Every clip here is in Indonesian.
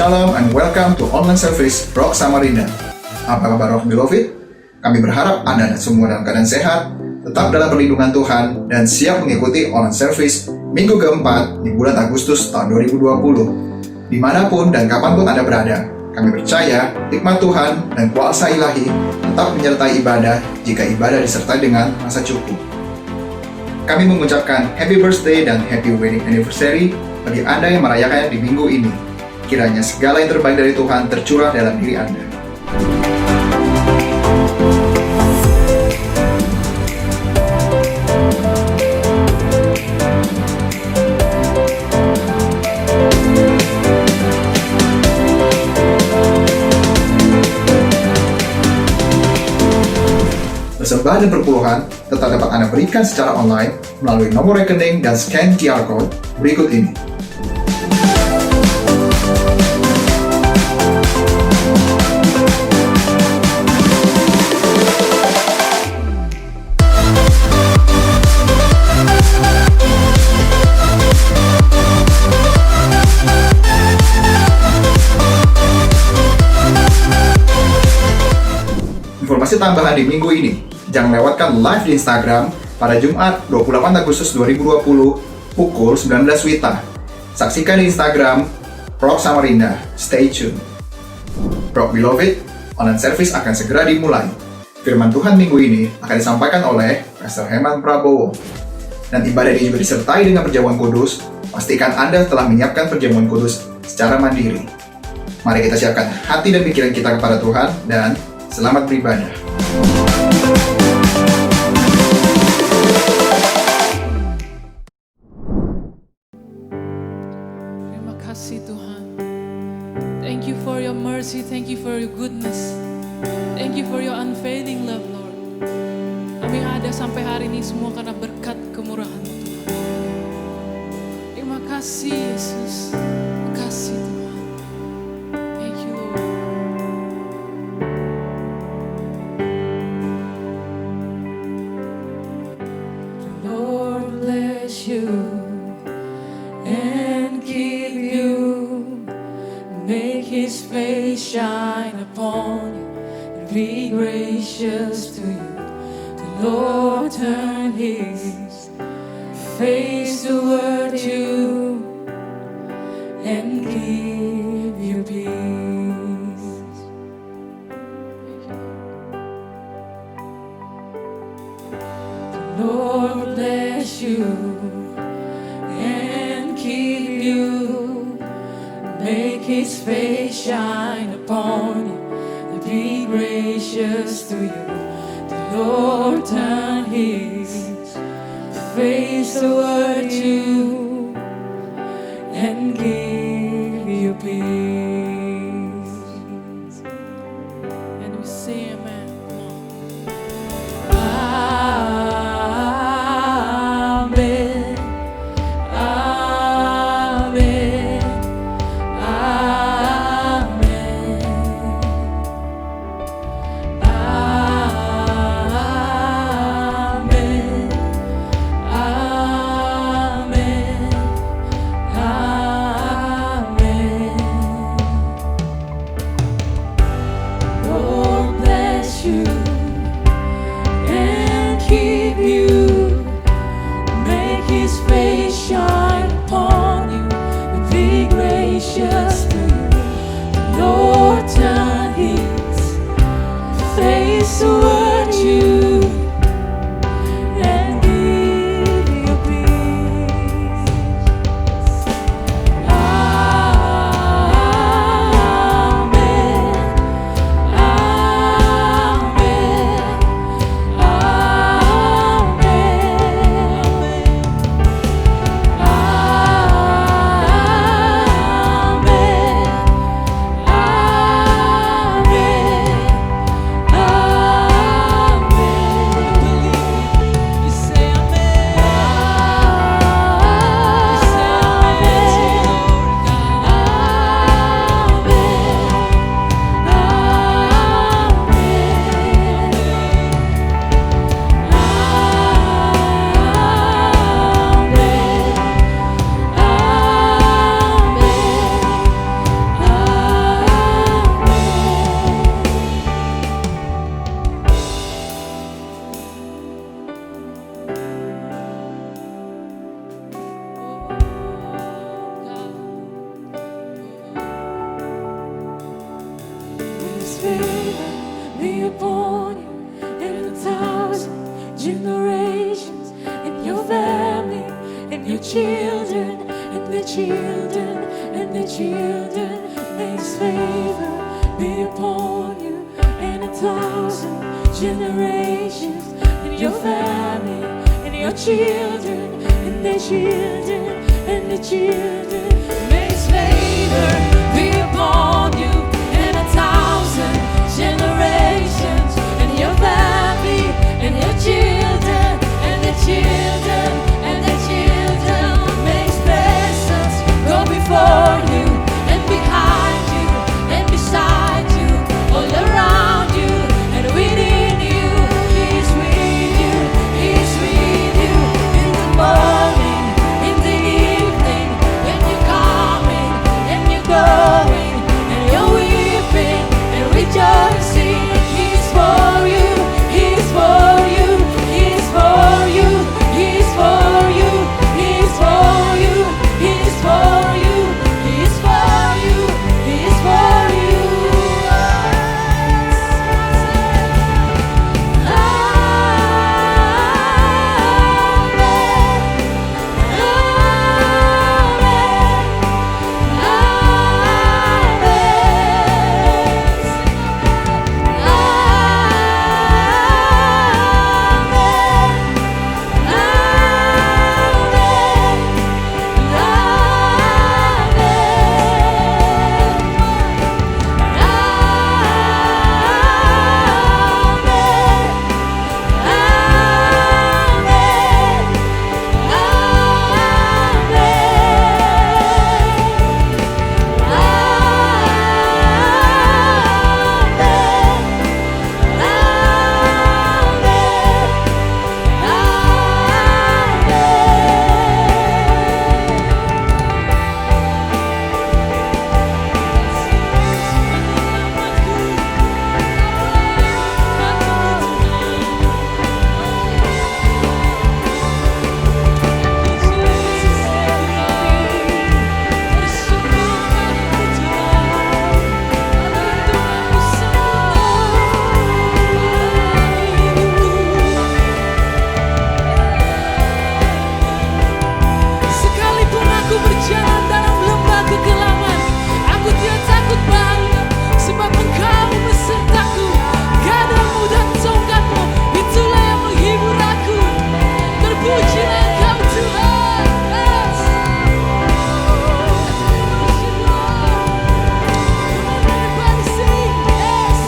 Shalom and welcome to online service Rock Samarinda. Apa kabar Rock Beloved? Kami berharap Anda dan semua dalam keadaan sehat, tetap dalam perlindungan Tuhan, dan siap mengikuti online service minggu keempat di bulan Agustus tahun 2020. Dimanapun dan kapanpun Anda berada, kami percaya hikmat Tuhan dan kuasa ilahi tetap menyertai ibadah jika ibadah disertai dengan rasa cukup. Kami mengucapkan happy birthday dan happy wedding anniversary bagi Anda yang merayakannya di minggu ini. Kiranya segala yang terbaik dari Tuhan tercurah dalam diri Anda. Persembahan dan perpuluhan tetap dapat Anda berikan secara online melalui nomor rekening dan scan QR Code berikut ini. Informasi tambahan di minggu ini, jangan lewatkan live di Instagram pada Jumat 28 Agustus 2020 pukul 19 WITA. Saksikan di Instagram Rock Samarinda. Stay tuned. Rock Beloved, online service akan segera dimulai. Firman Tuhan minggu ini akan disampaikan oleh Pastor Herman Prabowo. Dan ibadah ini juga disertai dengan perjamuan kudus. Pastikan Anda telah menyiapkan perjamuan kudus secara mandiri. Mari kita siapkan hati dan pikiran kita kepada Tuhan dan selamat beribadah. Terima kasih Tuhan. Thank you for your mercy, thank you for your goodness. Thank you for your unfailing love, Lord. Kami ada sampai hari ini semua karena berkat kemurahan-Mu, Tuhan. Terima kasih Yesus. Terima kasih Tuhan. Thank you, Lord. Lord bless you and keep you, make His face shine upon you and be gracious to you. The Lord turn His face toward you and give you peace. The Lord bless you and keep you, make His face shine upon you and be gracious to you. The Lord turn His face toward you and give you peace. And we say amen. Come on. Amen. Amen. Amen. Amen. Amen. Amen. favor be upon you and 1,000 generations, and your family, and your children, and the children, and the children. May His favor be upon you and 1,000 generations, and your family, and your children, and the children, and the children. May His favor be upon you and 1,000 generations, and your family, and your children, and the children, and the children. May His presence go before you and behind you and beside you, all around you and within you. He's with you, He's with you in the morning, in the evening, when you're coming and you're going, and you're weeping and rejoicing. He's for you, He's for you, He's for you, He's for you, He's for you, He's for you, He's for you, He's for you. Sekalipun aku berjalan dalam lembah kegelapan, aku tidak takut bahaya, sebab Engkau besertaku. Gadamu dan tongkatmu, itulah yang menghibur aku. Terpujilah Engkau Tuhan. Yes. Everybody sing. Yes.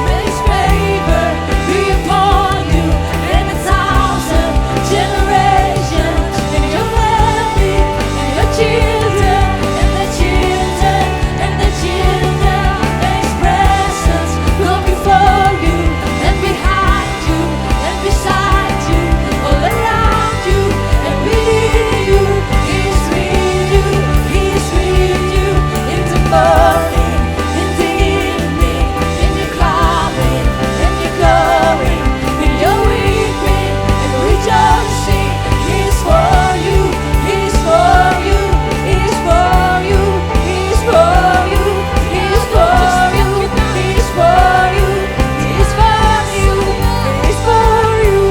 May His favor be upon you and 1,000 generations, and your family, and your children, and the children, and the children. May His presence go before you and behind you and beside you, all around you and within you. He's with you, He's with you in the morning, in the evening, in your coming and your going, in your weeping and rejoicing. He's for you, He's for you, He's for you, He's for you, He's for you, He's for you, He's for you, He's for you.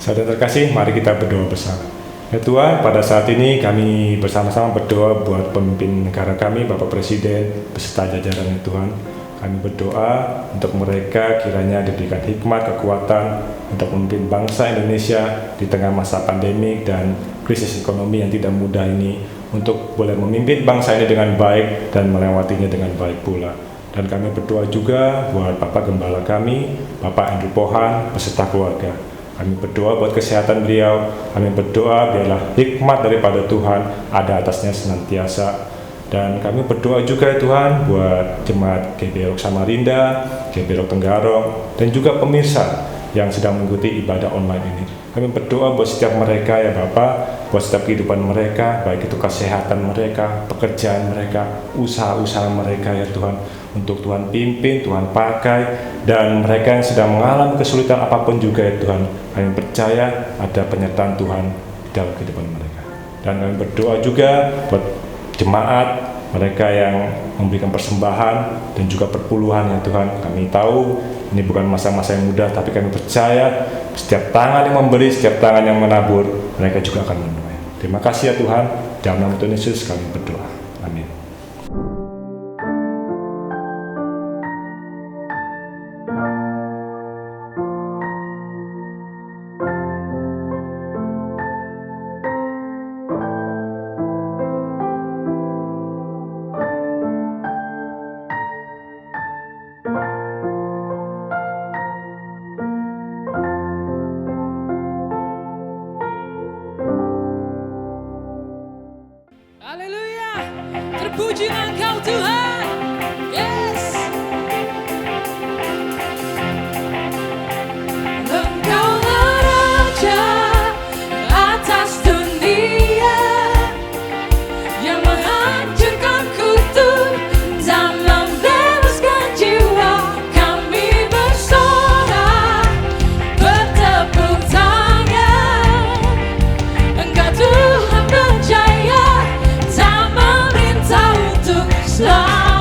Saudara terkasih, mari kita berdoa bersama. Ya Tuhan, pada saat ini kami bersama-sama berdoa buat pemimpin negara kami, Bapak Presiden, beserta jajarannya Tuhan. Kami berdoa untuk mereka kiranya diberikan hikmat, kekuatan untuk memimpin bangsa Indonesia di tengah masa pandemik dan krisis ekonomi yang tidak mudah ini, untuk boleh memimpin bangsa ini dengan baik dan melewatinya dengan baik pula. Dan kami berdoa juga buat Bapak Gembala kami, Bapak Andrew Pohan, beserta keluarga. Kami berdoa buat kesehatan beliau. Kami berdoa biarlah hikmat daripada Tuhan ada atasnya senantiasa. Dan kami berdoa juga Tuhan buat jemaat GBI Rock Samarinda, GBI Rock Tenggarong, dan juga pemirsa yang sedang mengikuti ibadah online ini. Kami berdoa buat setiap mereka ya Bapak, buat setiap kehidupan mereka, baik itu kesehatan mereka, pekerjaan mereka, usaha-usaha mereka ya Tuhan. Untuk Tuhan pimpin, Tuhan pakai, dan mereka yang sedang mengalami kesulitan apapun juga ya Tuhan, kami percaya ada penyertaan Tuhan dalam kehidupan mereka. Dan kami berdoa juga buat jemaat, mereka yang memberikan persembahan dan juga perpuluhan ya Tuhan. Kami tahu ini bukan masa-masa yang mudah, tapi kami percaya setiap tangan yang memberi, setiap tangan yang menabur, mereka juga akan menuai. Terima kasih ya Tuhan, dalam nama Tuhan Yesus kami berdoa. Amin. Haleluya. Terpujilah Engkau Tuhan. Yes. Engkaulah Raja atas dunia yang menghancurkan kutuk dan membebaskan jiwa. Kami bersorak, bertepuk tangan. Engkau Tuhan berjaya, tak meminta untuk selamat.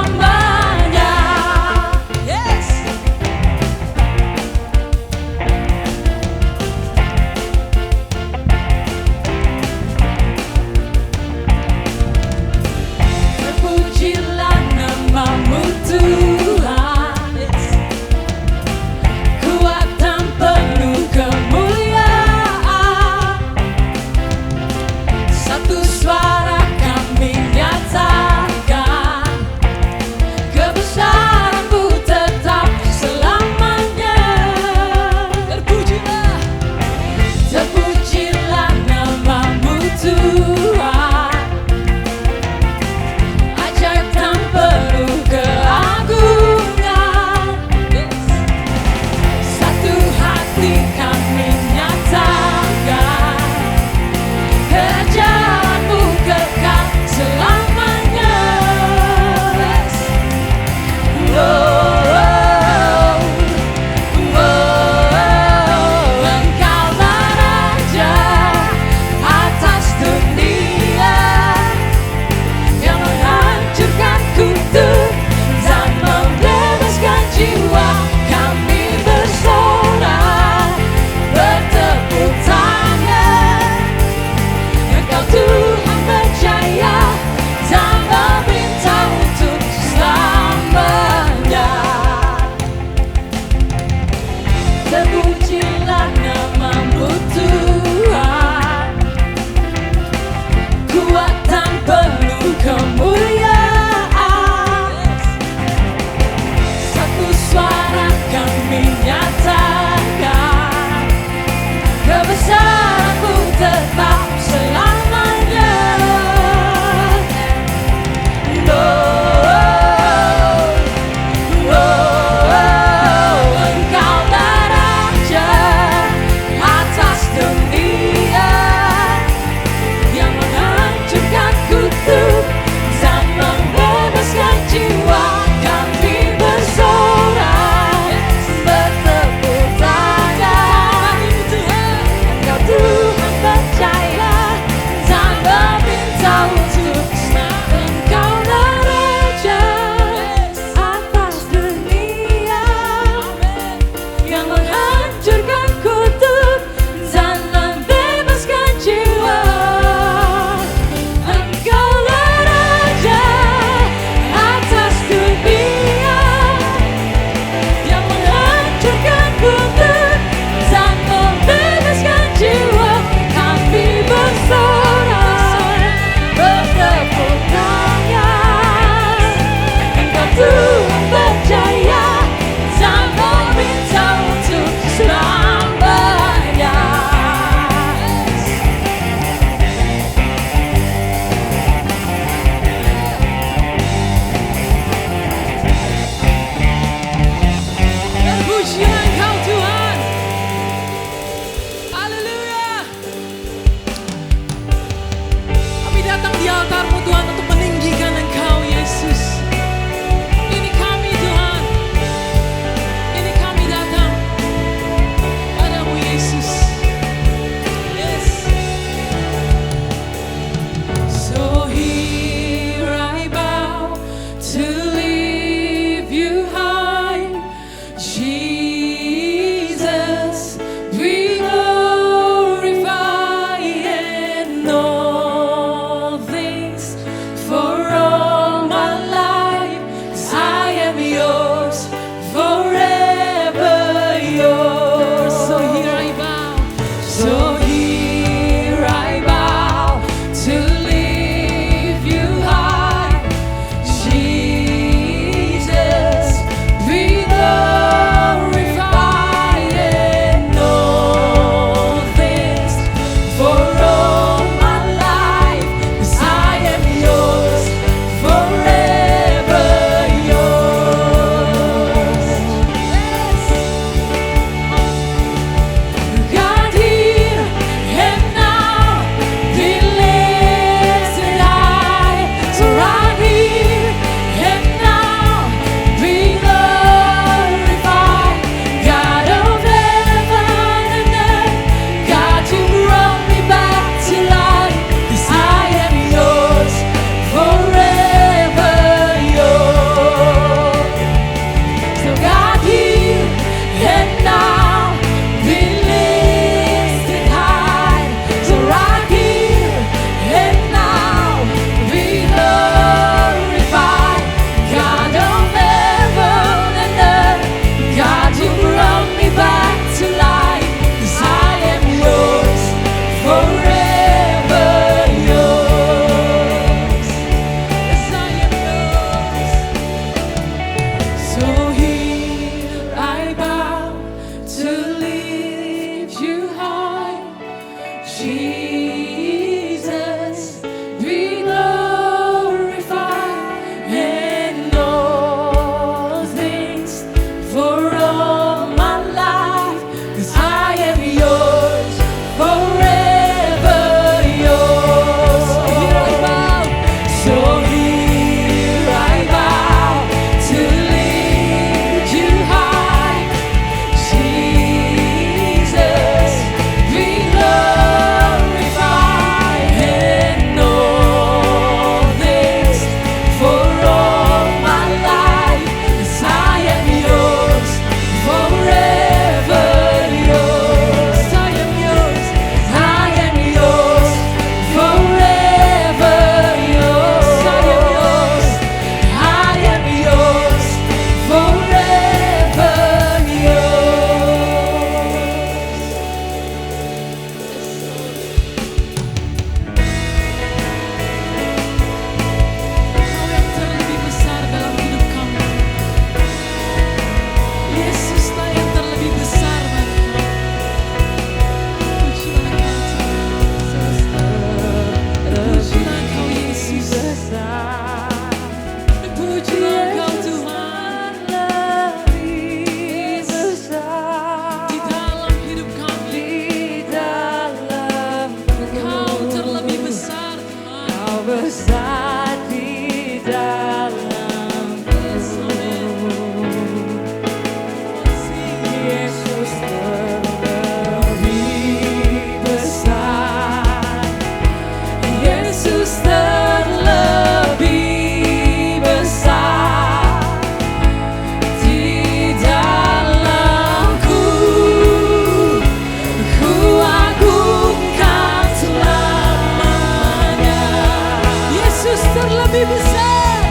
lebih besar.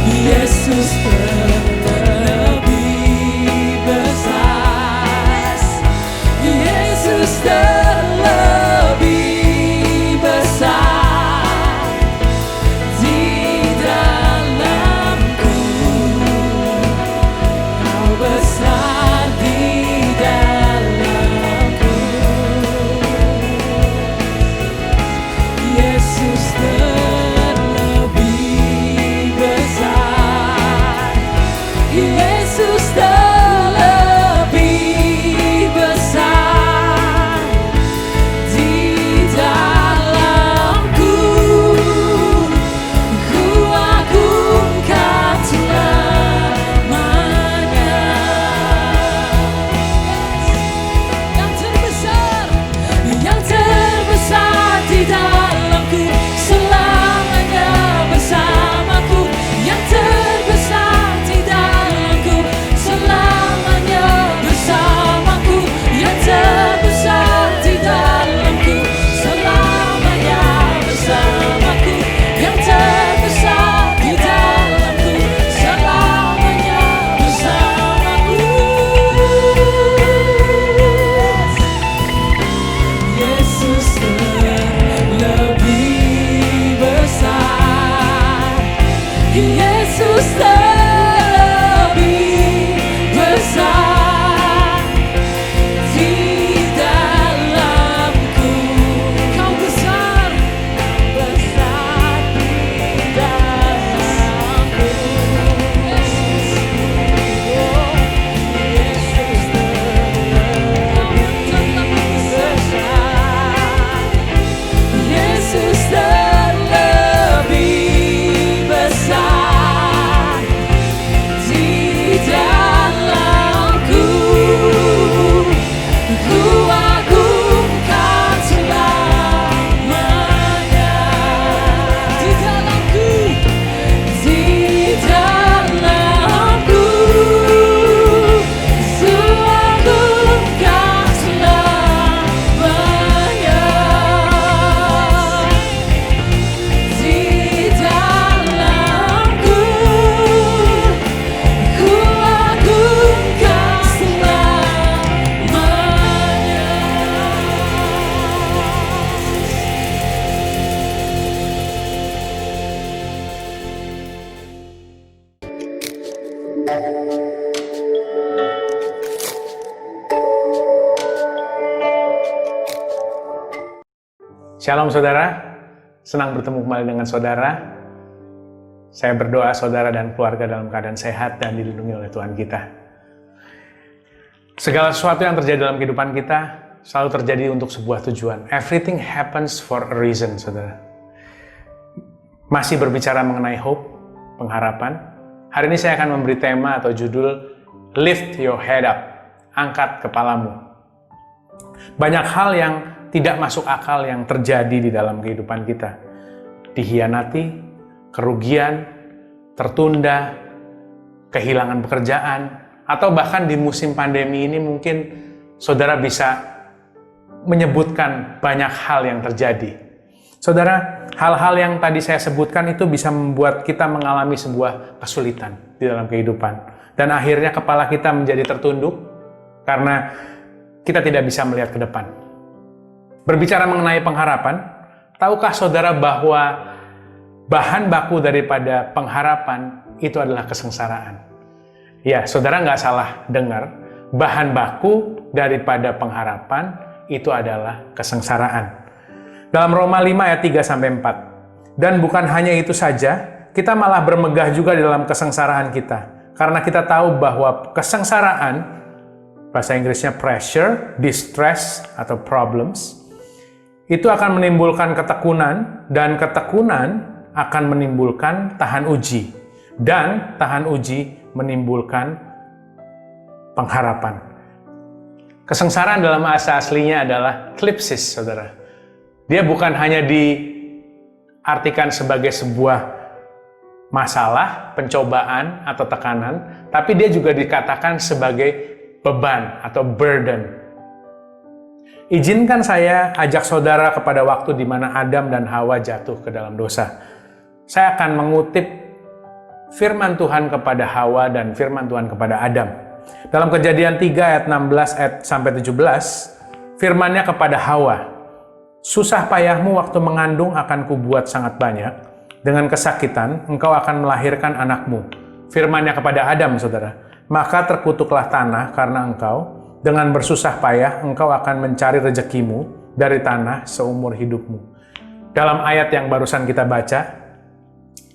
Yesus terlebih besar. Yesus terlebih besar di dalamku. Kau besar di dalamku. Yesus terlebih besar. Yesus terlebih besar di dalamku. Ku agungkan selamanya. Yang terbesar di dalamku, selamanya bersamaku. Yang terbesar di dalamku, selamanya bersamaku. Yang terbesar di dalamku, selamanya bersamaku. Yang terbesar di dalamku, selamanya bersamaku. Yesus terlebih besar. Yesus terlebih besar di dalamku. Kau besar di dalamku. Yesus terlebih besar. Yesus terlebih besar di dalamku. Ku agungkan selamanya. Di dalamku, di dalamku. Ku agungkan selamanya. Di dalamku, ku agungkan selamanya. Shalom saudara, senang bertemu kembali dengan saudara. Saya berdoa saudara dan keluarga dalam keadaan sehat dan dilindungi oleh Tuhan kita. Segala sesuatu yang terjadi dalam kehidupan kita selalu terjadi untuk sebuah tujuan. Everything happens for a reason, saudara. Masih berbicara mengenai hope, pengharapan. Hari ini saya akan memberi tema atau judul Lift Your Head Up, angkat kepalamu. Banyak hal yang tidak masuk akal yang terjadi di dalam kehidupan kita. Dihianati, kerugian, tertunda, kehilangan pekerjaan, atau bahkan di musim pandemi ini mungkin saudara bisa menyebutkan banyak hal yang terjadi. Saudara, hal-hal yang tadi saya sebutkan itu bisa membuat kita mengalami sebuah kesulitan di dalam kehidupan. Dan akhirnya kepala kita menjadi tertunduk karena kita tidak bisa melihat ke depan. Berbicara mengenai pengharapan, tahukah saudara bahwa bahan baku daripada pengharapan itu adalah kesengsaraan? Ya, saudara nggak salah dengar, bahan baku daripada pengharapan itu adalah kesengsaraan. Dalam Roma 5 ayat 3-4. Dan bukan hanya itu saja, kita malah bermegah juga di dalam kesengsaraan kita. Karena kita tahu bahwa kesengsaraan, bahasa Inggrisnya pressure, distress, atau problems, itu akan menimbulkan ketekunan, dan ketekunan akan menimbulkan tahan uji. Dan tahan uji menimbulkan pengharapan. Kesengsaraan dalam bahasa aslinya adalah klipsis, saudara. Dia bukan hanya diartikan sebagai sebuah masalah, pencobaan, atau tekanan, tapi dia juga dikatakan sebagai beban atau burden. Izinkan saya ajak saudara kepada waktu di mana Adam dan Hawa jatuh ke dalam dosa. saya akan mengutip firman Tuhan kepada Hawa dan firman Tuhan kepada Adam. Dalam Kejadian 3 ayat 16 sampai 17, firman-Nya kepada Hawa, "Susah payahmu waktu mengandung akan kubuat sangat banyak. Dengan kesakitan engkau akan melahirkan anakmu." Firman-Nya kepada Adam, saudara, "Maka terkutuklah tanah karena engkau. Dengan bersusah payah engkau akan mencari rezekimu dari tanah seumur hidupmu." Dalam ayat yang barusan kita baca,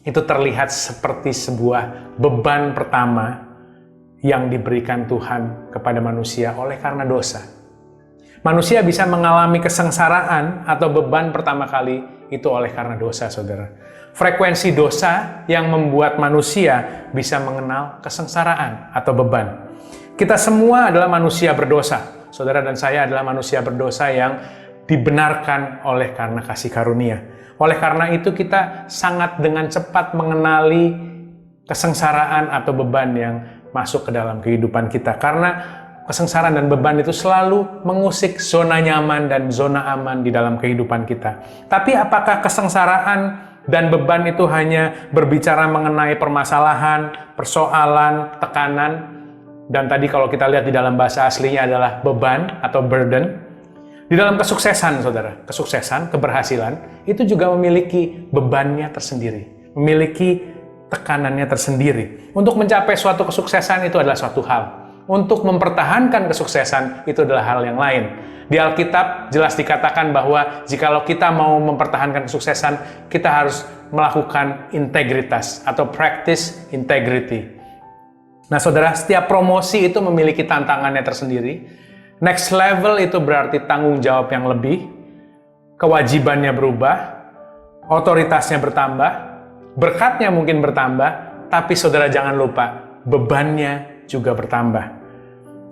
itu terlihat seperti sebuah beban pertama yang diberikan Tuhan kepada manusia oleh karena dosa. Manusia bisa mengalami kesengsaraan atau beban pertama kali itu oleh karena dosa, saudara. Frekuensi dosa yang membuat manusia bisa mengenal kesengsaraan atau beban. Kita semua adalah manusia berdosa. Saudara dan saya adalah manusia berdosa yang dibenarkan oleh karena kasih karunia. Oleh karena itu kita sangat dengan cepat mengenali kesengsaraan atau beban yang masuk ke dalam kehidupan kita. Karena kesengsaraan dan beban itu selalu mengusik zona nyaman dan zona aman di dalam kehidupan kita. Tapi apakah kesengsaraan dan beban itu hanya berbicara mengenai permasalahan, persoalan, tekanan? Dan tadi kalau kita lihat di dalam bahasa aslinya adalah beban atau burden. Di dalam kesuksesan, saudara, kesuksesan, keberhasilan, itu juga memiliki bebannya tersendiri, memiliki tekanannya tersendiri. Untuk mencapai suatu kesuksesan itu adalah suatu hal. Untuk mempertahankan kesuksesan itu adalah hal yang lain. Di Alkitab jelas dikatakan bahwa jikalau kita mau mempertahankan kesuksesan, kita harus melakukan integritas atau practice integrity. Nah, saudara, setiap promosi itu memiliki tantangannya tersendiri. Next level itu berarti tanggung jawab yang lebih, kewajibannya berubah, otoritasnya bertambah, berkatnya mungkin bertambah, tapi saudara jangan lupa, bebannya juga bertambah.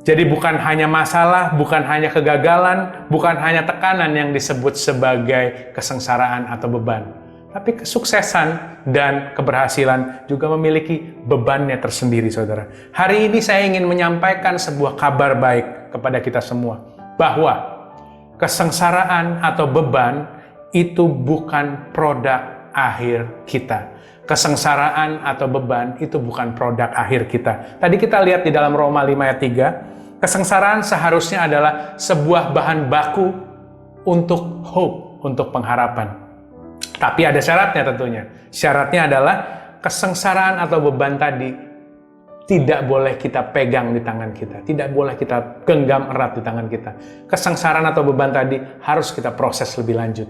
Jadi bukan hanya masalah, bukan hanya kegagalan, bukan hanya tekanan yang disebut sebagai kesengsaraan atau beban. Tapi kesuksesan dan keberhasilan juga memiliki bebannya tersendiri, saudara. Hari ini saya ingin menyampaikan sebuah kabar baik kepada kita semua, bahwa kesengsaraan atau beban itu bukan produk akhir kita. Kesengsaraan atau beban itu bukan produk akhir kita. Tadi kita lihat di dalam Roma 5 ayat 3, kesengsaraan seharusnya adalah sebuah bahan baku untuk hope, untuk pengharapan. Tapi ada syaratnya tentunya. Syaratnya adalah kesengsaraan atau beban tadi tidak boleh kita pegang di tangan kita. Tidak boleh kita genggam erat di tangan kita. Kesengsaraan atau beban tadi harus kita proses lebih lanjut.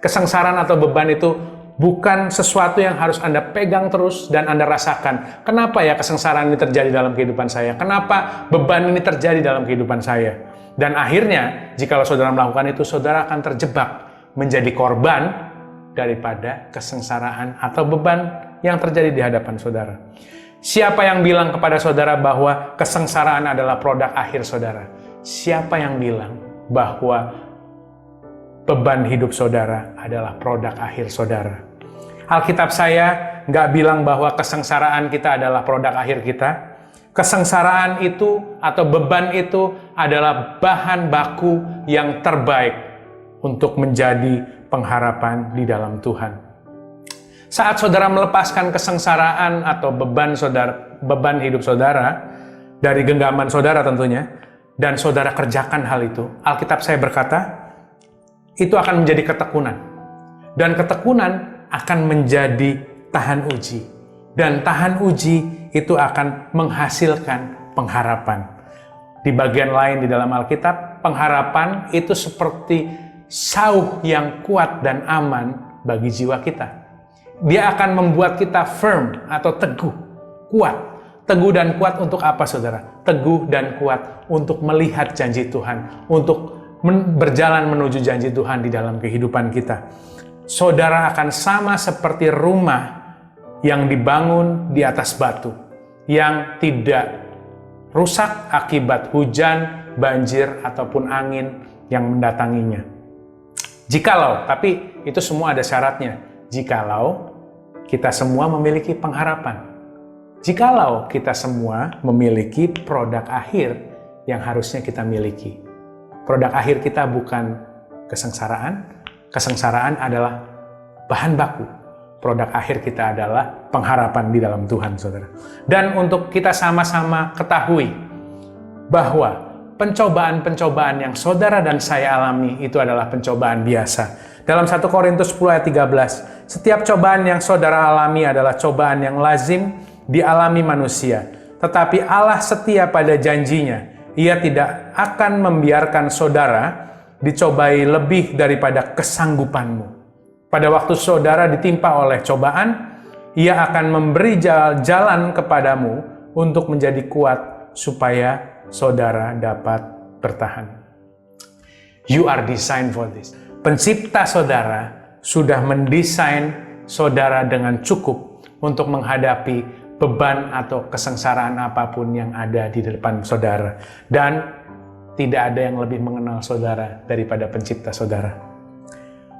Kesengsaraan atau beban itu bukan sesuatu yang harus Anda pegang terus dan Anda rasakan. Kenapa ya kesengsaraan ini terjadi dalam kehidupan saya? Kenapa beban ini terjadi dalam kehidupan saya? Dan akhirnya, jika saudara melakukan itu, saudara akan terjebak menjadi korban daripada kesengsaraan atau beban yang terjadi di hadapan saudara. Siapa yang bilang kepada saudara bahwa kesengsaraan adalah produk akhir saudara? Siapa yang bilang bahwa beban hidup saudara adalah produk akhir saudara? Alkitab saya nggak bilang bahwa kesengsaraan kita adalah produk akhir kita. Kesengsaraan itu atau beban itu adalah bahan baku yang terbaik untuk menjadi pengharapan di dalam Tuhan. Saat saudara melepaskan kesengsaraan atau beban hidup saudara dari genggaman saudara tentunya, dan saudara kerjakan hal itu, Alkitab saya berkata, itu akan menjadi ketekunan. Dan ketekunan akan menjadi tahan uji. Dan tahan uji itu akan menghasilkan pengharapan. Di bagian lain di dalam Alkitab, pengharapan itu seperti sauh yang kuat dan aman bagi jiwa kita. Dia akan membuat kita firm atau teguh, kuat. Teguh dan kuat untuk apa, saudara? Teguh dan kuat untuk melihat janji Tuhan, untuk berjalan menuju janji Tuhan di dalam kehidupan kita. Saudara akan sama seperti rumah yang dibangun di atas batu, yang tidak rusak akibat hujan, banjir, ataupun angin yang mendatanginya. Jikalau, tapi itu semua ada syaratnya. Jikalau kita semua memiliki pengharapan. Jikalau kita semua memiliki produk akhir yang harusnya kita miliki. Produk akhir kita bukan kesengsaraan. Kesengsaraan adalah bahan baku. produk akhir kita adalah pengharapan di dalam Tuhan, saudara. Dan untuk kita sama-sama ketahui bahwa pencobaan-pencobaan yang saudara dan saya alami itu adalah pencobaan biasa. Dalam 1 Korintus 10 ayat 13, setiap cobaan yang saudara alami adalah cobaan yang lazim dialami manusia. Tetapi Allah setia pada janjinya. Ia tidak akan membiarkan saudara dicobai lebih daripada kesanggupanmu. Pada waktu saudara ditimpa oleh cobaan, Ia akan memberi jalan kepadamu untuk menjadi kuat supaya saudara dapat bertahan. You are designed for this. Pencipta saudara sudah mendesain saudara dengan cukup untuk menghadapi beban atau kesengsaraan apapun yang ada di depan saudara. Dan tidak ada yang lebih mengenal saudara daripada pencipta saudara.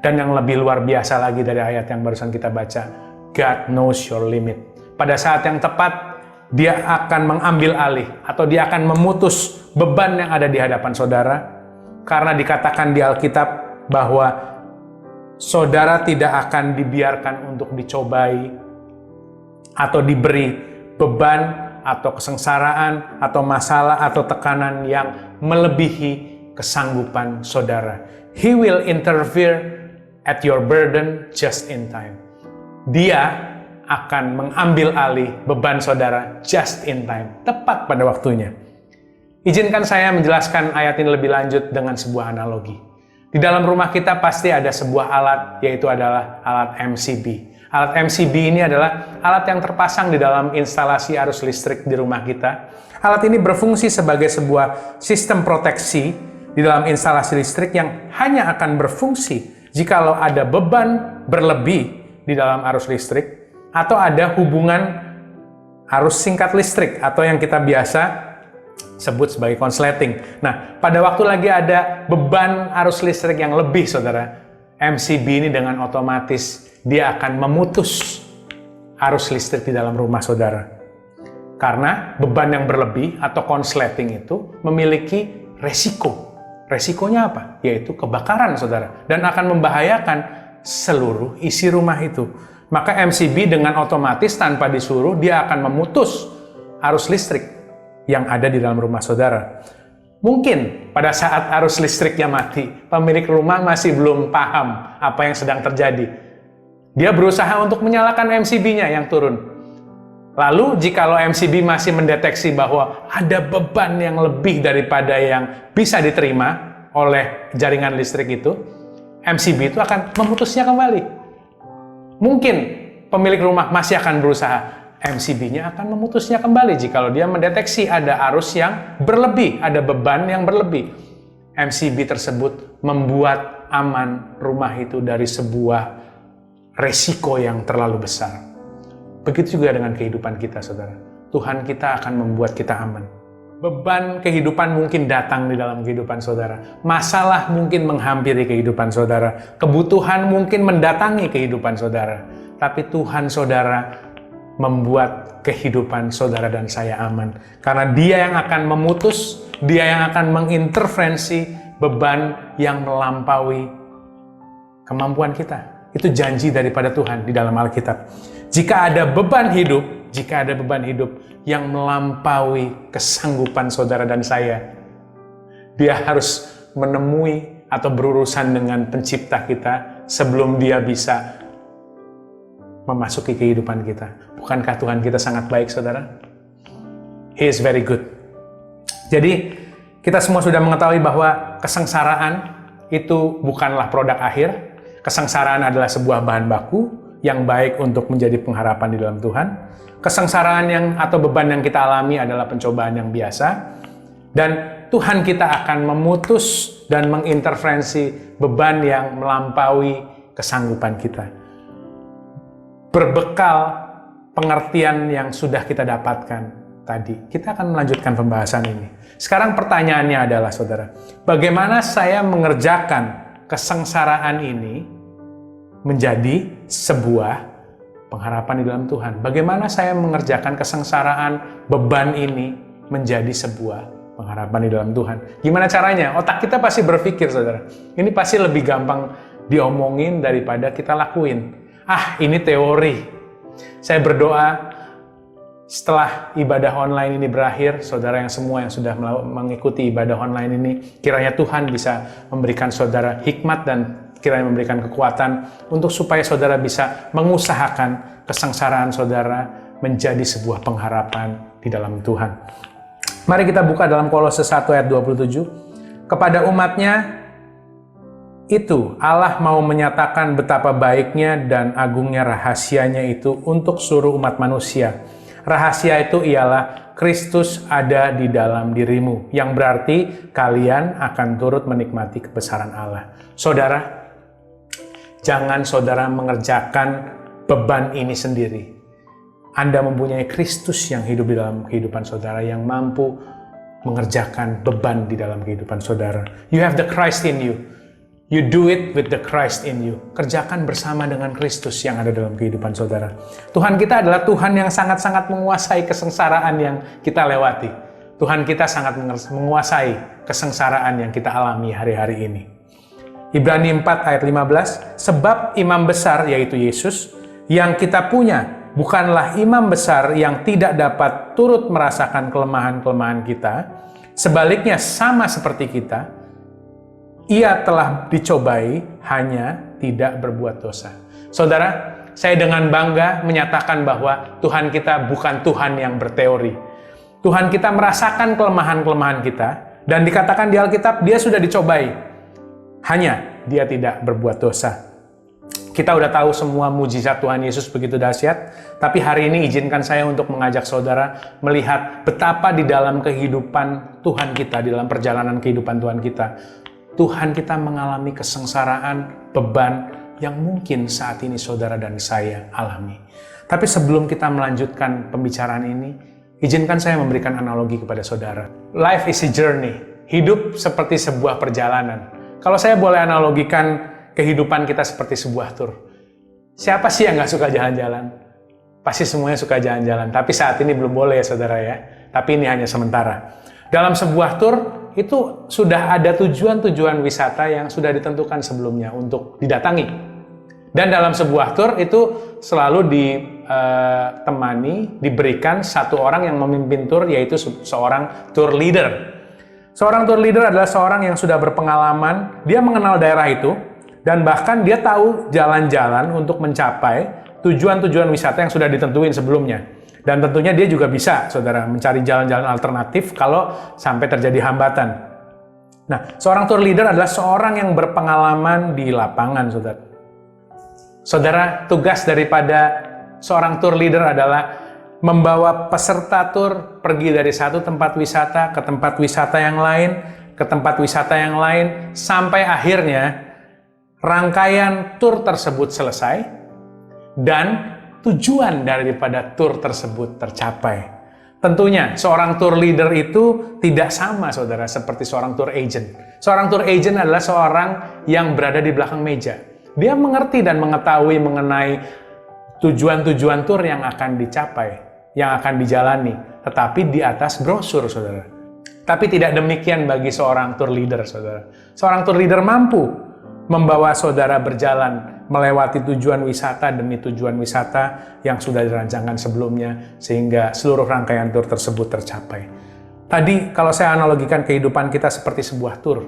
Dan yang lebih luar biasa lagi dari ayat yang barusan kita baca, God knows your limit. Pada saat yang tepat, Dia akan mengambil alih atau Dia akan memutus beban yang ada di hadapan saudara. Karena dikatakan di Alkitab bahwa saudara tidak akan dibiarkan untuk dicobai atau diberi beban atau kesengsaraan atau masalah atau tekanan yang melebihi kesanggupan saudara. He will interfere at your burden just in time. Dia akan mengambil alih beban saudara just in time, tepat pada waktunya. Izinkan saya menjelaskan ayat ini lebih lanjut dengan sebuah analogi. Di dalam rumah kita pasti ada sebuah alat, yaitu adalah alat MCB. Alat MCB ini adalah alat yang terpasang di dalam instalasi arus listrik di rumah kita. Alat ini berfungsi sebagai sebuah sistem proteksi di dalam instalasi listrik yang hanya akan berfungsi jikalau ada beban berlebih di dalam arus listrik atau ada hubungan arus singkat listrik atau yang kita biasa sebut sebagai konsleting. Nah, pada waktu lagi ada beban arus listrik yang lebih, saudara, MCB ini dengan otomatis dia akan memutus arus listrik di dalam rumah saudara. Karena beban yang berlebih atau konsleting itu memiliki resiko. Resikonya apa? Yaitu kebakaran, saudara. Dan akan membahayakan seluruh isi rumah itu. Maka MCB dengan otomatis tanpa disuruh, dia akan memutus arus listrik yang ada di dalam rumah saudara. Mungkin pada saat arus listriknya mati, pemilik rumah masih belum paham apa yang sedang terjadi. Dia berusaha untuk menyalakan MCB-nya yang turun. Lalu, jikalau MCB masih mendeteksi bahwa ada beban yang lebih daripada yang bisa diterima oleh jaringan listrik itu, MCB itu akan memutusnya kembali. Mungkin pemilik rumah masih akan berusaha, MCB-nya akan memutusnya kembali jikalau dia mendeteksi ada arus yang berlebih, ada beban yang berlebih. MCB tersebut membuat aman rumah itu dari sebuah resiko yang terlalu besar. Begitu juga dengan kehidupan kita, saudara. Tuhan kita akan membuat kita aman. Beban kehidupan mungkin datang di dalam kehidupan saudara. Masalah mungkin menghampiri kehidupan saudara. Kebutuhan mungkin mendatangi kehidupan saudara. Tapi Tuhan saudara membuat kehidupan saudara dan saya aman. Karena Dia yang akan memutus, Dia yang akan mengintervensi beban yang melampaui kemampuan kita. Itu janji daripada Tuhan di dalam Alkitab. Jika ada beban hidup yang melampaui kesanggupan saudara dan saya, dia harus menemui atau berurusan dengan pencipta kita sebelum dia bisa memasuki kehidupan kita. Bukankah Tuhan kita sangat baik, saudara? He is very good. Jadi, kita semua sudah mengetahui bahwa kesengsaraan itu bukanlah produk akhir. Kesengsaraan adalah sebuah bahan baku yang baik untuk menjadi pengharapan di dalam Tuhan. Kesengsaraan atau beban yang kita alami adalah pencobaan yang biasa. Dan Tuhan kita akan memutus dan mengintervensi beban yang melampaui kesanggupan kita. Berbekal pengertian yang sudah kita dapatkan tadi, kita akan melanjutkan pembahasan ini. Sekarang pertanyaannya adalah, saudara, bagaimana saya mengerjakan kesengsaraan ini menjadi sebuah pengharapan di dalam Tuhan? Bagaimana saya mengerjakan kesengsaraan beban ini menjadi sebuah pengharapan di dalam Tuhan? Gimana caranya? Otak kita pasti berpikir, saudara, ini pasti lebih gampang diomongin daripada kita lakuin. Ini teori. Saya berdoa setelah ibadah online ini berakhir, saudara yang semua yang sudah mengikuti ibadah online ini, kiranya Tuhan bisa memberikan saudara hikmat dan kiranya memberikan kekuatan untuk supaya saudara bisa mengusahakan kesengsaraan saudara menjadi sebuah pengharapan di dalam Tuhan. Mari kita buka dalam Kolose 1 ayat 27. Kepada umatnya itu Allah mau menyatakan betapa baiknya dan agungnya rahasianya itu untuk seluruh umat manusia. Rahasia itu ialah Kristus ada di dalam dirimu, yang berarti kalian akan turut menikmati kebesaran Allah. Saudara, jangan saudara mengerjakan beban ini sendiri. Anda mempunyai Kristus yang hidup di dalam kehidupan saudara, yang mampu mengerjakan beban di dalam kehidupan saudara. You have the Christ in you. You do it with the Christ in you. Kerjakan bersama dengan Kristus yang ada dalam kehidupan saudara. Tuhan kita adalah Tuhan yang sangat-sangat menguasai kesengsaraan yang kita lewati. Tuhan kita sangat menguasai kesengsaraan yang kita alami hari-hari ini. Ibrani 4 ayat 15, sebab imam besar yaitu Yesus yang kita punya bukanlah imam besar yang tidak dapat turut merasakan kelemahan-kelemahan kita. Sebaliknya sama seperti kita, ia telah dicobai, hanya tidak berbuat dosa. Saudara, saya dengan bangga menyatakan bahwa Tuhan kita bukan Tuhan yang berteori. Tuhan kita merasakan kelemahan-kelemahan kita, dan dikatakan di Alkitab, dia sudah dicobai. Hanya dia tidak berbuat dosa. Kita udah tahu semua mujizat Tuhan Yesus begitu dahsyat, tapi hari ini izinkan saya untuk mengajak saudara melihat betapa di dalam kehidupan Tuhan kita, di dalam perjalanan kehidupan Tuhan kita, Tuhan kita mengalami kesengsaraan, beban yang mungkin saat ini saudara dan saya alami. Tapi sebelum kita melanjutkan pembicaraan ini, izinkan saya memberikan analogi kepada saudara. Life is a journey. Hidup seperti sebuah perjalanan. Kalau saya boleh analogikan kehidupan kita seperti sebuah tur. Siapa sih yang nggak suka jalan-jalan? Pasti semuanya suka jalan-jalan. Tapi saat ini belum boleh ya saudara ya. Tapi ini hanya sementara. Dalam sebuah tur, itu sudah ada tujuan-tujuan wisata yang sudah ditentukan sebelumnya untuk didatangi. Dan dalam sebuah tur itu selalu ditemani, diberikan satu orang yang memimpin tur, yaitu seorang tour leader. Seorang tour leader adalah seorang yang sudah berpengalaman, dia mengenal daerah itu, dan bahkan dia tahu jalan-jalan untuk mencapai tujuan-tujuan wisata yang sudah ditentuin sebelumnya. Dan tentunya dia juga bisa, saudara, mencari jalan-jalan alternatif kalau sampai terjadi hambatan. Nah, seorang tour leader adalah seorang yang berpengalaman di lapangan, saudara. Saudara, tugas daripada seorang tour leader adalah membawa peserta tur pergi dari satu tempat wisata ke tempat wisata yang lain, ke tempat wisata yang lain, sampai akhirnya rangkaian tur tersebut selesai dan tujuan daripada tur tersebut tercapai. Tentunya seorang tour leader itu tidak sama, saudara, seperti seorang tour agent. Seorang tour agent adalah seorang yang berada di belakang meja. Dia mengerti dan mengetahui mengenai tujuan-tujuan tur yang akan dicapai, yang akan dijalani, tetapi di atas brosur, saudara. Tapi tidak demikian bagi seorang tour leader, saudara. Seorang tour leader mampu membawa saudara berjalan melewati tujuan wisata demi tujuan wisata yang sudah dirancangkan sebelumnya sehingga seluruh rangkaian tur tersebut tercapai. Tadi kalau saya analogikan kehidupan kita seperti sebuah tur.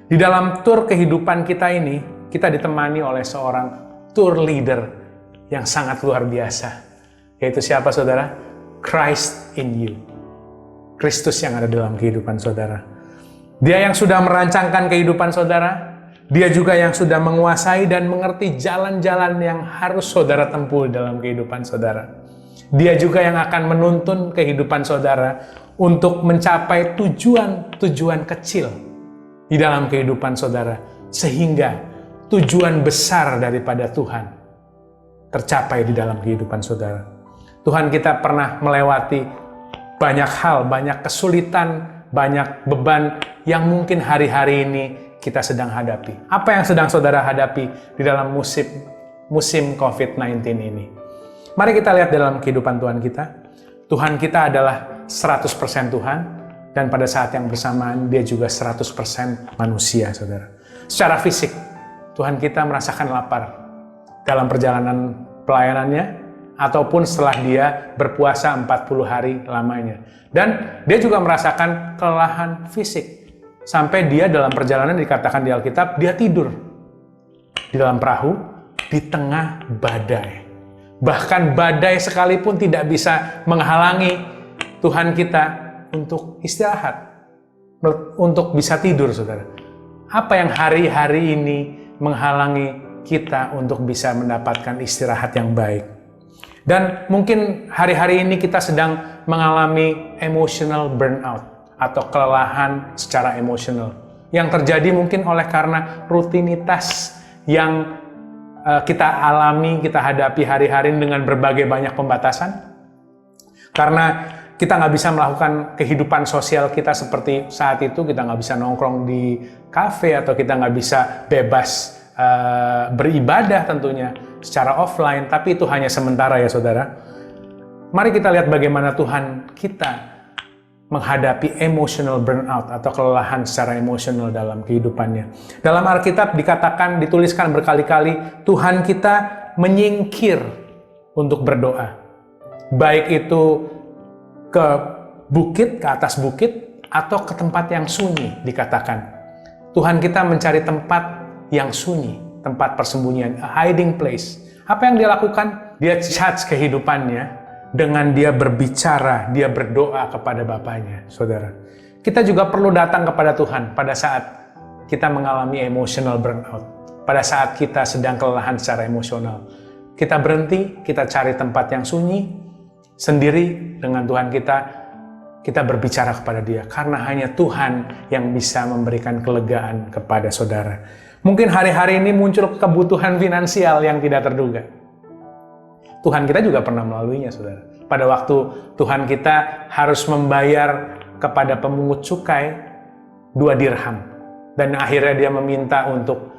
Di dalam tur kehidupan kita ini, kita ditemani oleh seorang tour leader yang sangat luar biasa. Yaitu siapa, saudara? Christ in you. Kristus yang ada dalam kehidupan saudara. Dia yang sudah merancangkan kehidupan saudara. Dia juga yang sudah menguasai dan mengerti jalan-jalan yang harus saudara tempuh dalam kehidupan saudara. Dia juga yang akan menuntun kehidupan saudara untuk mencapai tujuan-tujuan kecil di dalam kehidupan saudara. Sehingga tujuan besar daripada Tuhan tercapai di dalam kehidupan saudara. Tuhan kita pernah melewati banyak hal, banyak kesulitan, banyak beban yang mungkin hari-hari ini kita sedang hadapi. Apa yang sedang saudara hadapi di dalam musim COVID-19 ini? Mari kita lihat dalam kehidupan Tuhan kita. Tuhan kita adalah 100% Tuhan, dan pada saat yang bersamaan dia juga 100% manusia, saudara. Secara fisik, Tuhan kita merasakan lapar. dalam perjalanan pelayanannya, ataupun setelah dia berpuasa 40 hari lamanya. Dan dia juga merasakan kelelahan fisik. Sampai dia dalam perjalanan dikatakan di Alkitab, dia tidur di dalam perahu di tengah badai. Bahkan badai sekalipun tidak bisa menghalangi Tuhan kita untuk istirahat, untuk bisa tidur, saudara. Apa yang hari-hari ini menghalangi kita untuk bisa mendapatkan istirahat yang baik? Dan mungkin hari-hari ini kita sedang mengalami emotional burnout atau kelelahan secara emosional yang terjadi mungkin oleh karena rutinitas yang kita alami, kita hadapi hari-hari dengan berbagai banyak pembatasan. Karena kita nggak bisa melakukan kehidupan sosial kita seperti saat itu, kita nggak bisa nongkrong di kafe atau kita nggak bisa bebas beribadah tentunya secara offline, tapi itu hanya sementara ya saudara. Mari kita lihat bagaimana Tuhan kita menghadapi emotional burnout atau kelelahan secara emosional dalam kehidupannya. Dalam Alkitab dikatakan, dituliskan berkali-kali, Tuhan kita menyingkir untuk berdoa. Baik itu ke bukit, ke atas bukit, atau ke tempat yang sunyi dikatakan. Tuhan kita mencari tempat yang sunyi, tempat persembunyian, a hiding place. Apa yang dia lakukan? Dia charge kehidupannya dengan dia berbicara, dia berdoa kepada Bapaknya, saudara. Kita juga perlu datang kepada Tuhan pada saat kita mengalami emotional burnout, pada saat kita sedang kelelahan secara emosional. Kita berhenti, kita cari tempat yang sunyi, sendiri dengan Tuhan kita berbicara kepada Dia, karena hanya Tuhan yang bisa memberikan kelegaan kepada saudara. Mungkin hari-hari ini muncul kebutuhan finansial yang tidak terduga. Tuhan kita juga pernah melaluinya, saudara. Pada waktu Tuhan kita harus membayar kepada pemungut cukai 2 dirham. Dan akhirnya dia meminta untuk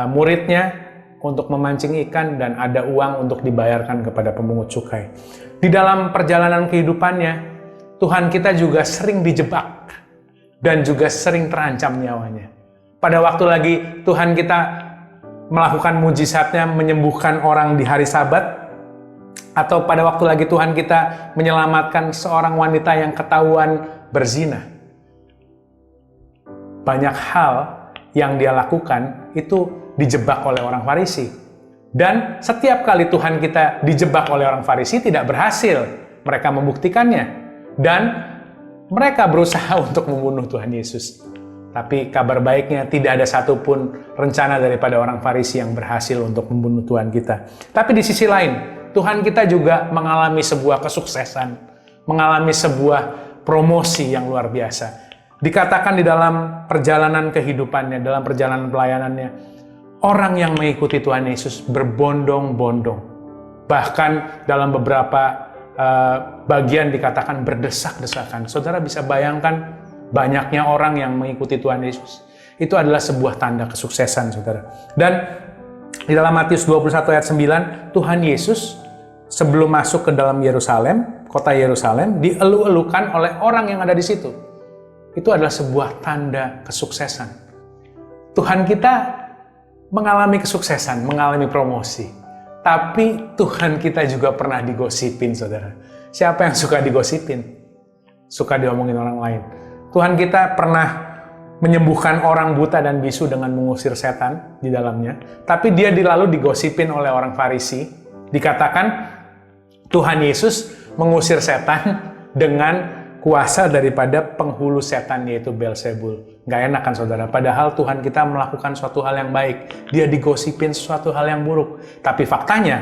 muridnya untuk memancing ikan dan ada uang untuk dibayarkan kepada pemungut cukai. Di dalam perjalanan kehidupannya, Tuhan kita juga sering dijebak dan juga sering terancam nyawanya. Pada waktu lagi Tuhan kita melakukan mujizatnya menyembuhkan orang di hari Sabat, atau pada waktu lagi Tuhan kita menyelamatkan seorang wanita yang ketahuan berzina. Banyak hal yang dia lakukan itu dijebak oleh orang Farisi. Dan setiap kali Tuhan kita dijebak oleh orang Farisi tidak berhasil mereka membuktikannya. Dan mereka berusaha untuk membunuh Tuhan Yesus. Tapi kabar baiknya tidak ada satupun rencana daripada orang Farisi yang berhasil untuk membunuh Tuhan kita. Tapi di sisi lain, Tuhan kita juga mengalami sebuah kesuksesan, mengalami sebuah promosi yang luar biasa. Dikatakan di dalam perjalanan kehidupannya, dalam perjalanan pelayanannya, orang yang mengikuti Tuhan Yesus berbondong-bondong. Bahkan dalam beberapa bagian dikatakan berdesak-desakan. Saudara bisa bayangkan banyaknya orang yang mengikuti Tuhan Yesus. Itu adalah sebuah tanda kesuksesan, saudara. Dan di dalam Matius 21 ayat 9, Tuhan Yesus sebelum masuk ke dalam Yerusalem, kota Yerusalem, dielu-elukan oleh orang yang ada di situ. Itu adalah sebuah tanda kesuksesan. Tuhan kita mengalami kesuksesan, mengalami promosi. Tapi Tuhan kita juga pernah digosipin, saudara. Siapa yang suka digosipin? Suka diomongin orang lain. Tuhan kita pernah menyembuhkan orang buta dan bisu dengan mengusir setan di dalamnya. Tapi dia lalu digosipin oleh orang Farisi. Dikatakan Tuhan Yesus mengusir setan dengan kuasa daripada penghulu setan, yaitu Beelzebul. Nggak enak kan, saudara? Padahal Tuhan kita melakukan suatu hal yang baik. Dia digosipin suatu hal yang buruk. Tapi faktanya,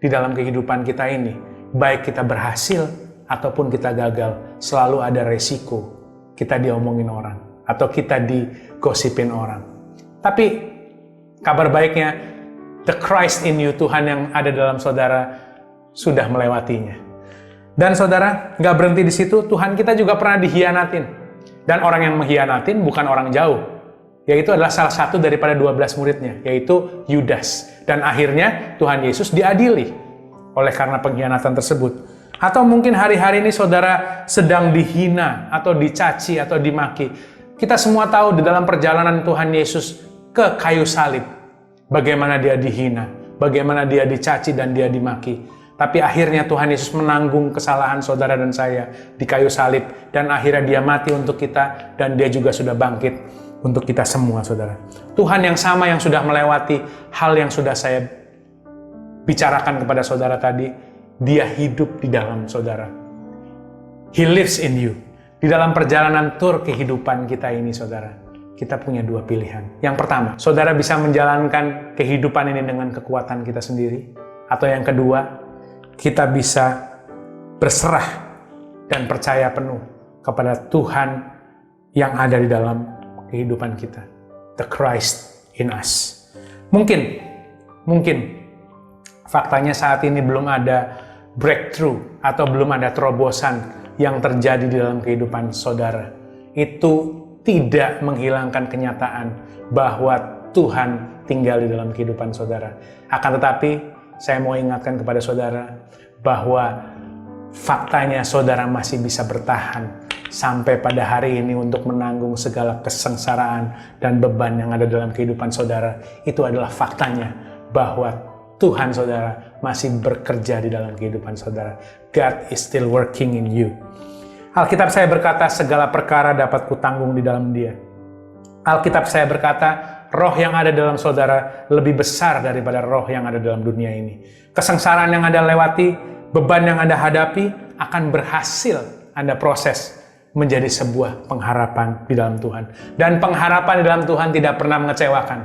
di dalam kehidupan kita ini, baik kita berhasil ataupun kita gagal, selalu ada resiko kita diomongin orang atau kita digosipin orang. Tapi kabar baiknya, the Christ in you, Tuhan yang ada dalam saudara, sudah melewatinya. Dan saudara, nggak berhenti di situ, Tuhan kita juga pernah dihianatin. Dan orang yang menghianatin bukan orang jauh, yaitu adalah salah satu daripada 12 muridnya, yaitu Yudas. Dan akhirnya Tuhan Yesus diadili oleh karena pengkhianatan tersebut. Atau mungkin hari-hari ini saudara sedang dihina atau dicaci atau dimaki. Kita semua tahu di dalam perjalanan Tuhan Yesus ke kayu salib, bagaimana dia dihina, bagaimana dia dicaci dan dia dimaki. Tapi akhirnya Tuhan Yesus menanggung kesalahan saudara dan saya di kayu salib. Dan akhirnya dia mati untuk kita dan dia juga sudah bangkit untuk kita semua, saudara. Tuhan yang sama yang sudah melewati hal yang sudah saya bicarakan kepada saudara tadi, dia hidup di dalam saudara. He lives in you. Di dalam perjalanan tur kehidupan kita ini, saudara, kita punya dua pilihan. Yang pertama, saudara bisa menjalankan kehidupan ini dengan kekuatan kita sendiri. Atau yang kedua, kita bisa berserah dan percaya penuh kepada Tuhan yang ada di dalam kehidupan kita. The Christ in us. Mungkin faktanya saat ini belum ada breakthrough atau belum ada terobosan yang terjadi di dalam kehidupan saudara. Itu tidak menghilangkan kenyataan bahwa Tuhan tinggal di dalam kehidupan saudara. Akan tetapi, saya mau ingatkan kepada saudara bahwa faktanya saudara masih bisa bertahan sampai pada hari ini untuk menanggung segala kesengsaraan dan beban yang ada dalam kehidupan saudara. Itu adalah faktanya bahwa Tuhan saudara masih bekerja di dalam kehidupan saudara. God is still working in you. Alkitab saya berkata, segala perkara dapat kutanggung di dalam Dia. Alkitab saya berkata, roh yang ada dalam saudara lebih besar daripada roh yang ada dalam dunia ini. Kesengsaraan yang Anda lewati, beban yang Anda hadapi, akan berhasil Anda proses menjadi sebuah pengharapan di dalam Tuhan. Dan pengharapan di dalam Tuhan tidak pernah mengecewakan.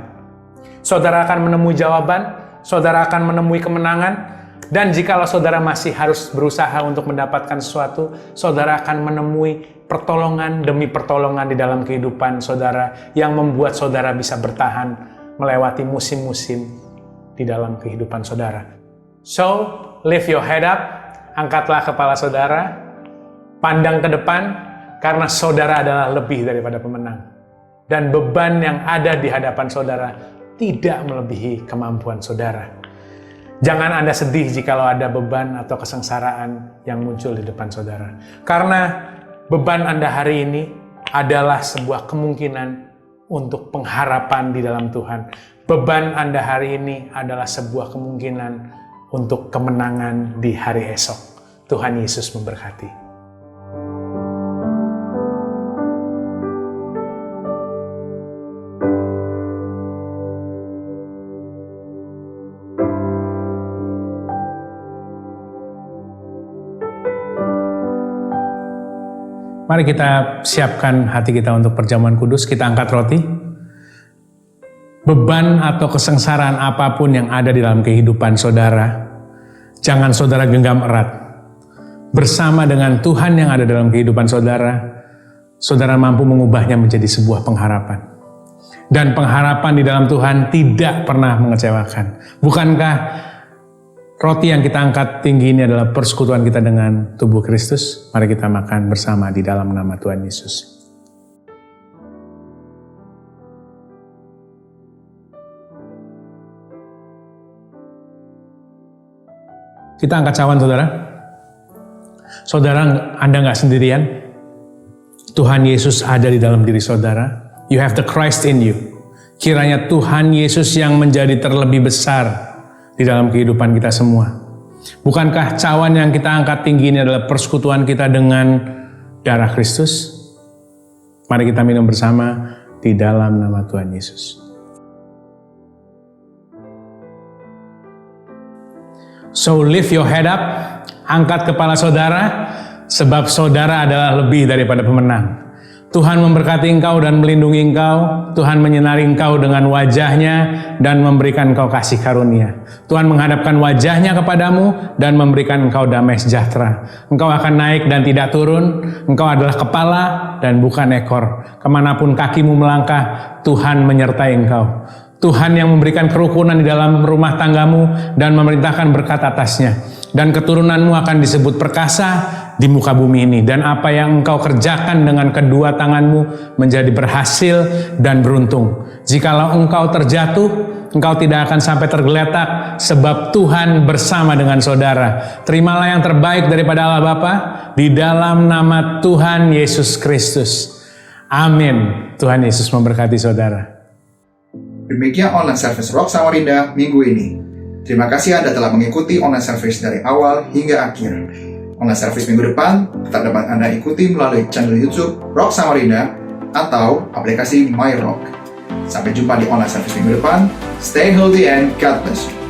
Saudara akan menemui jawaban, saudara akan menemui kemenangan, dan jikalau saudara masih harus berusaha untuk mendapatkan sesuatu, saudara akan menemui pertolongan demi pertolongan di dalam kehidupan saudara yang membuat saudara bisa bertahan melewati musim-musim di dalam kehidupan saudara. So, lift your head up, angkatlah kepala saudara, pandang ke depan, karena saudara adalah lebih daripada pemenang. Dan beban yang ada di hadapan saudara tidak melebihi kemampuan saudara. Jangan Anda sedih jikalau ada beban atau kesengsaraan yang muncul di depan saudara. Karena beban Anda hari ini adalah sebuah kemungkinan untuk pengharapan di dalam Tuhan. Beban Anda hari ini adalah sebuah kemungkinan untuk kemenangan di hari esok. Tuhan Yesus memberkati. Mari kita siapkan hati kita untuk perjamuan kudus. Kita angkat roti. Beban atau kesengsaraan apapun yang ada di dalam kehidupan saudara, jangan saudara genggam erat. Bersama dengan Tuhan yang ada dalam kehidupan saudara, saudara mampu mengubahnya menjadi sebuah pengharapan. Dan pengharapan di dalam Tuhan tidak pernah mengecewakan. Bukankah roti yang kita angkat tinggi ini adalah persekutuan kita dengan tubuh Kristus? Mari kita makan bersama di dalam nama Tuhan Yesus. Kita angkat cawan, saudara. Saudara, Anda nggak sendirian. Tuhan Yesus ada di dalam diri saudara. You have the Christ in you. Kiranya Tuhan Yesus yang menjadi terlebih besar di dalam kehidupan kita semua. Bukankah cawan yang kita angkat tinggi ini adalah persekutuan kita dengan darah Kristus? Mari kita minum bersama di dalam nama Tuhan Yesus. So lift your head up, angkat kepala saudara, sebab saudara adalah lebih daripada pemenang. Tuhan memberkati engkau dan melindungi engkau. Tuhan menyinari engkau dengan wajahnya dan memberikan engkau kasih karunia. Tuhan menghadapkan wajahnya kepadamu dan memberikan engkau damai sejahtera. Engkau akan naik dan tidak turun. Engkau adalah kepala dan bukan ekor. Kemanapun kakimu melangkah, Tuhan menyertai engkau. Tuhan yang memberikan kerukunan di dalam rumah tanggamu dan memerintahkan berkat atasnya. Dan keturunanmu akan disebut perkasa di muka bumi ini. Dan apa yang engkau kerjakan dengan kedua tanganmu menjadi berhasil dan beruntung. Jikalau engkau terjatuh, engkau tidak akan sampai tergeletak, sebab Tuhan bersama dengan saudara. Terimalah yang terbaik daripada Allah Bapa di dalam nama Tuhan Yesus Kristus. Amin. Tuhan Yesus memberkati saudara. Demikian online service Rock Samarinda minggu ini. Terima kasih Anda telah mengikuti online service dari awal hingga akhir. Online service minggu depan tetap dapat Anda ikuti melalui channel YouTube Rock Samarinda atau aplikasi My Rock. Sampai jumpa di online service minggu depan. Stay healthy and God bless you.